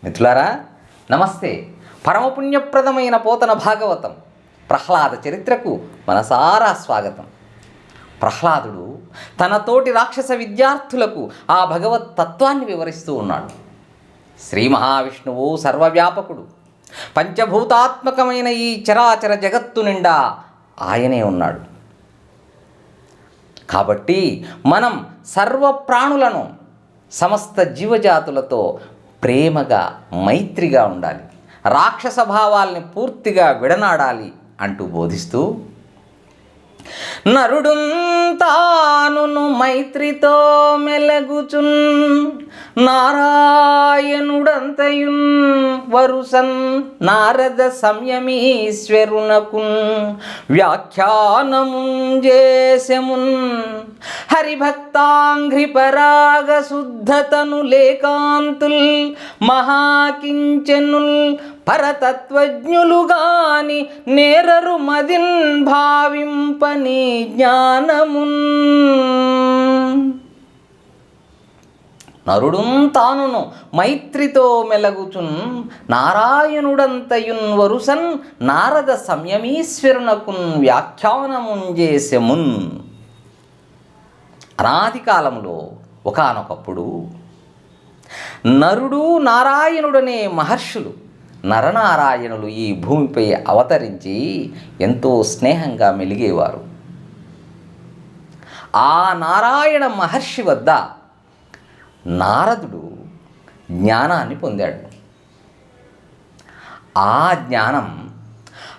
మిత్రులారా నమస్తే. పరమపుణ్యప్రదమైన పోతన భాగవతం ప్రహ్లాద చరిత్రకు మనసారా స్వాగతం. ప్రహ్లాదుడు తన తోటి రాక్షస విద్యార్థులకు ఆ భగవత్ తత్వాన్ని వివరిస్తూ ఉన్నాడు. శ్రీ మహావిష్ణువు సర్వవ్యాపకుడు. పంచభూతాత్మకమైన ఈ చరాచర జగత్తు నిండా ఆయనే ఉన్నాడు. కాబట్టి మనం సర్వ ప్రాణులను సమస్త జీవజాతులతో ప్రేమగా మైత్రిగా ఉండాలి, రాక్షస భావాల్ని పూర్తిగా విడనాడాలి అంటూ బోధిస్తూ, నరుడున్ తానును మైత్రితో మెలగుచున్ నారాయణుడంతయున్ వరుసన్ నారద సంయమీశ్వరునకున్ వ్యాఖ్యానముంజేసెమున్ హరిభక్తాంఘ్రి పరాగ శుద్ధతను లేకాంతుల్ మహాకించనుల్ పరతత్వజ్ఞులుగాని నేరరు మదిన్ భావింపని జ్ఞానమున్. నరుడున్ తానును మైత్రితో మెలగుచున్ నారాయణుడంతయున్ వరుసన్ నారద సంయమీశ్వరునకున్ వ్యాఖ్యానముంజేసెమున్. అనాది కాలంలో ఒకానొకప్పుడు నరుడు నారాయణుడనే మహర్షులు నరనారాయణులు ఈ భూమిపై అవతరించి ఎంతో స్నేహంగా మెలిగేవారు. ఆ నారాయణ మహర్షి వద్ద నారదుడు జ్ఞానాన్ని పొందాడు. ఆ జ్ఞానం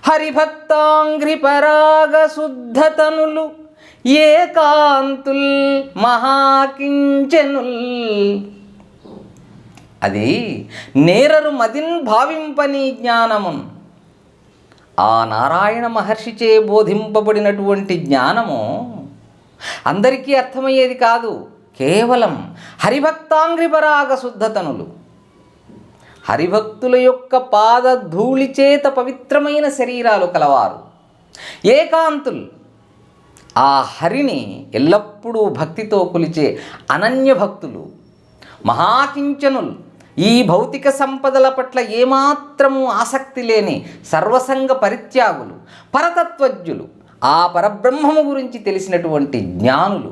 హరిభక్తాంఘ్రి పరాగ శుద్ధతనులు ఏకాంతుల్ మహాకించనుల్, అది నేరరు మదిన్ భావింపని జ్ఞానమున్. ఆ నారాయణ మహర్షిచే బోధింపబడినటువంటి జ్ఞానము అందరికీ అర్థమయ్యేది కాదు. కేవలం హరిభక్తాంఘ్రి పరాగ శుద్ధతనులు, హరిభక్తుల యొక్క పాద ధూళి చేత పవిత్రమైన శరీరాలు కలవారు, ఏకాంతుల్, ఆ హరిని ఎల్లప్పుడూ భక్తితో కొలిచే అనన్య భక్తులు, మహాకించనుల్, ఈ భౌతిక సంపదల పట్ల ఏమాత్రము ఆసక్తి లేని సర్వసంగ పరిత్యాగులు, పరతత్వజ్ఞులు, ఆ పరబ్రహ్మము గురించి తెలిసినటువంటి జ్ఞానులు.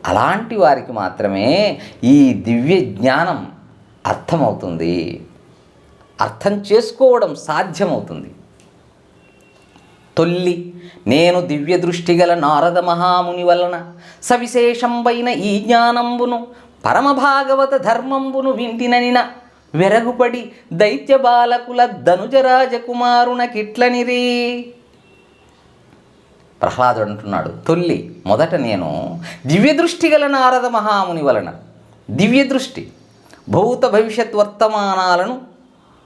అలాంటి వారికి మాత్రమే ఈ దివ్య జ్ఞానం అర్థమవుతుంది, అర్థం చేసుకోవడం సాధ్యమవుతుంది. తొల్లి నేను దివ్య దృష్టి గల నారద మహాముని వలన సవిశేషంబైన ఈ జ్ఞానంబును పరమభాగవత ధర్మంబును వింటిననిన వెరగుపడి దైత్య బాలకుల ధనుజరాజకుమారున కిట్లనిరి. ప్రహ్లాదుడు అంటున్నాడు, తొల్లి మొదట నేను దివ్యదృష్టి గల నారద మహాముని వలన, దివ్యదృష్టి భౌత భవిష్యత్ వర్తమానాలను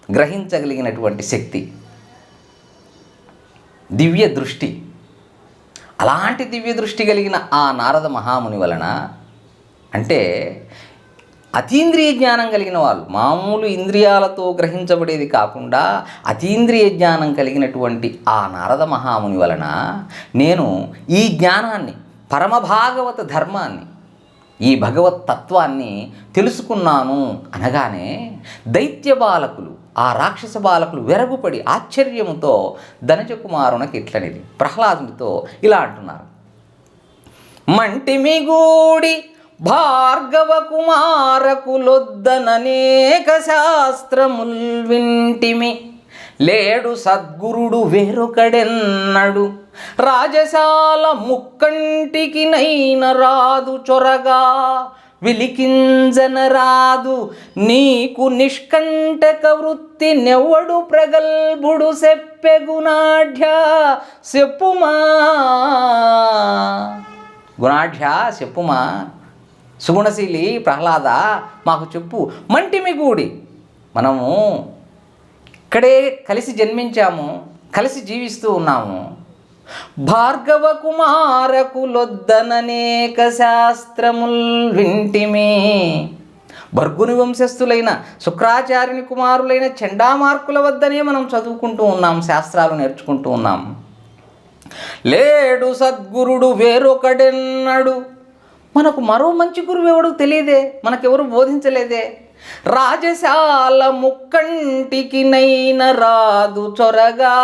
గ్రహించగలిగినటువంటి శక్తి, దివ్య దృష్టి. అలాంటి దివ్య దృష్టి కలిగిన ఆ నారద మహాముని వలన, అంటే అతీంద్రియ జ్ఞానం కలిగిన వాళ్ళు, మామూలు ఇంద్రియాలతో గ్రహించబడేది కాకుండా అతీంద్రియ జ్ఞానం కలిగినటువంటి ఆ నారద మహాముని వలన నేను ఈ జ్ఞానాన్ని, పరమభాగవత ధర్మాన్ని, ఈ భగవత్ తత్వాన్ని తెలుసుకున్నాను అనగానే దైత్య బాలకులు, ఆ రాక్షస బాలకులు వెరగుపడి ఆశ్చర్యముతో ధనుజకుమారునకి ఇట్లనిది. ప్రహ్లాదునితో ఇలా అంటున్నారు, మంటిమిగూడి భార్గవ కుమారకులొద్దననేక శాస్త్రముల్ వింటిమి, లేడు సద్గురుడు వేరొకడెన్నడు, రాజశాల ముక్కంటికి నైన రాదు చొరగా, విలికింజన రాదు నీకు నిష్కంటక వృత్తి నెవ్వడు ప్రగల్భుడు సెప్పెగునాఢ్య చెప్పుమా. గుణాఢ్య చెప్పుమా, సుగుణశీలి ప్రహ్లాద మాకు చెప్పు. మంటిమిగూడి, మనము ఇక్కడే కలిసి జన్మించాము, కలిసి జీవిస్తూ ఉన్నాము. భార్గవ కుమారకులొద్దననేక శాస్త్రముల్ వింటిమి, భర్గుని వంశస్థులైన శుక్రాచార్యుని కుమారులైన చండామార్కుల వద్దనే మనం చదువుకుంటూ ఉన్నాం, శాస్త్రాలు నేర్చుకుంటూ ఉన్నాం. లేడు సద్గురుడు వేరొకడెన్నడు, మనకు మరో మంచి గురువు ఎవడు తెలియదే, మనకెవరు బోధించలేదే. రాజశాల ముక్కంటికి నైన రాదు చొరగా.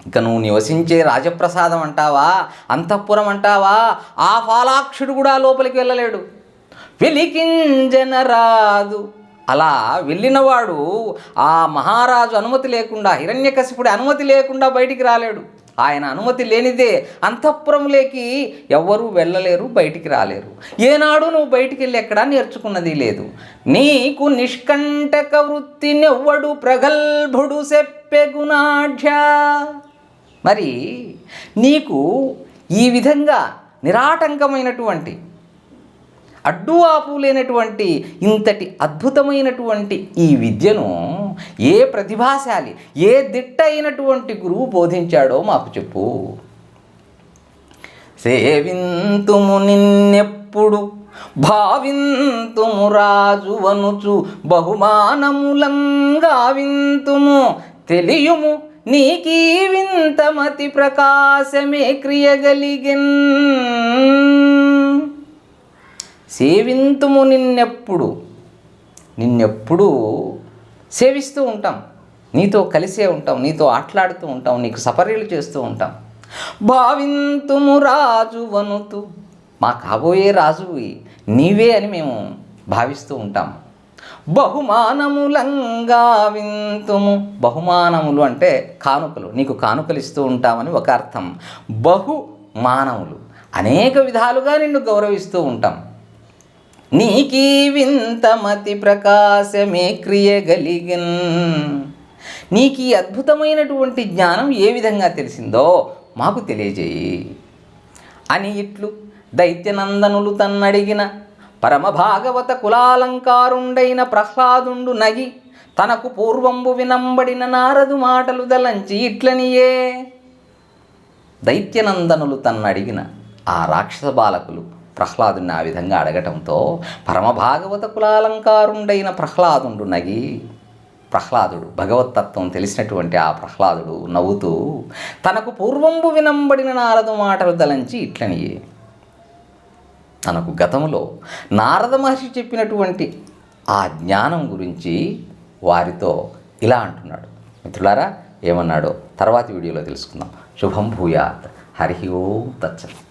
ఇక నువ్వు నివసించే రాజప్రసాదం అంటావా, అంతఃపురం అంటావా, ఆ ఫాలాక్షుడు కూడా లోపలికి వెళ్ళలేడు. వెలికింజన రాదు. అలా వెళ్ళినవాడు ఆ మహారాజు అనుమతి లేకుండా, హిరణ్యకశిపుడి అనుమతి లేకుండా బయటికి రాలేడు. ఆయన అనుమతి లేనిదే అంతఃపురంలోకి ఎవ్వరూ వెళ్ళలేరు, బయటికి రాలేరు. ఏనాడు నువ్వు బయటికి వెళ్ళి ఎక్కడా నేర్చుకున్నది లేదు. నీకు నిష్కంటక వృత్తినెవ్వడు ప్రగల్భుడు చెప్పెగునాఢ్య. మరి నీకు ఈ విధంగా నిరాటంకమైనటువంటి, అడ్డు ఆపు లేనటువంటి ఇంతటి అద్భుతమైనటువంటి ఈ విద్యను ఏ ప్రతిభాశాలి, ఏ దిట్ట అయినటువంటి గురువు బోధించాడో మాకు చెప్పు. సేవింతుము నిన్నెప్పుడు భావింతుము రాజు వనుచు బహుమానములంగా వింతుము తెలియుము నీకీ వింతమతి ప్రకాశమే క్రియగలిగెన్. సేవింతుము నిన్నెప్పుడు సేవిస్తూ ఉంటాం, నీతో కలిసే ఉంటాం, నీతో ఆటలాడుతూ ఉంటాం, నీకు సపర్యలు చేస్తూ ఉంటాం. భావింతుము రాజు వనుతు, మా కాబోయే రాజువి నీవే అని మేము భావిస్తూ ఉంటాం. బహుమానములంగా వింతుము, బహుమానములు అంటే కానుకలు, నీకు కానుకలు ఇస్తూ ఉంటామని ఒక అర్థం. బహుమానములు, అనేక విధాలుగా నిన్ను గౌరవిస్తూ ఉంటాం. నీకీ వింతమతి ప్రకాశమే క్రియగలిగన్. నీకు ఈ అద్భుతమైనటువంటి జ్ఞానం ఏ విధంగా తెలిసిందో మాకు తెలియజేయి అని ఇట్లు దైత్యనందనులు తన్నడిగిన పరమభాగవత కులాలంకారుండైన ప్రహ్లాదుండు నగి తనకు పూర్వంబు వినంబడిన నారదు మాటలు దలంచి ఇట్లనియే. దైత్యనందనులు తన్నడిగిన ఆ రాక్షస బాలకులు ప్రహ్లాదుని ఆ విధంగా అడగటంతో పరమభాగవత కులాలంకారుండైన ప్రహ్లాదుండు నగి, ప్రహ్లాదుడు భగవత్తత్వం తెలిసినటువంటి ఆ ప్రహ్లాదుడు నవ్వుతూ తనకు పూర్వంబు వినంబడిన నారదు మాటలు దలంచి ఇట్లనియే. తనకు గతంలో నారద మహర్షి చెప్పినటువంటి ఆ జ్ఞానం గురించి వారితో ఇలా అంటున్నాడు. మిత్రులారా, ఏమన్నాడో తర్వాతి వీడియోలో తెలుసుకుందాం. శుభం భూయాత్. హరి ఓం తత్సత్.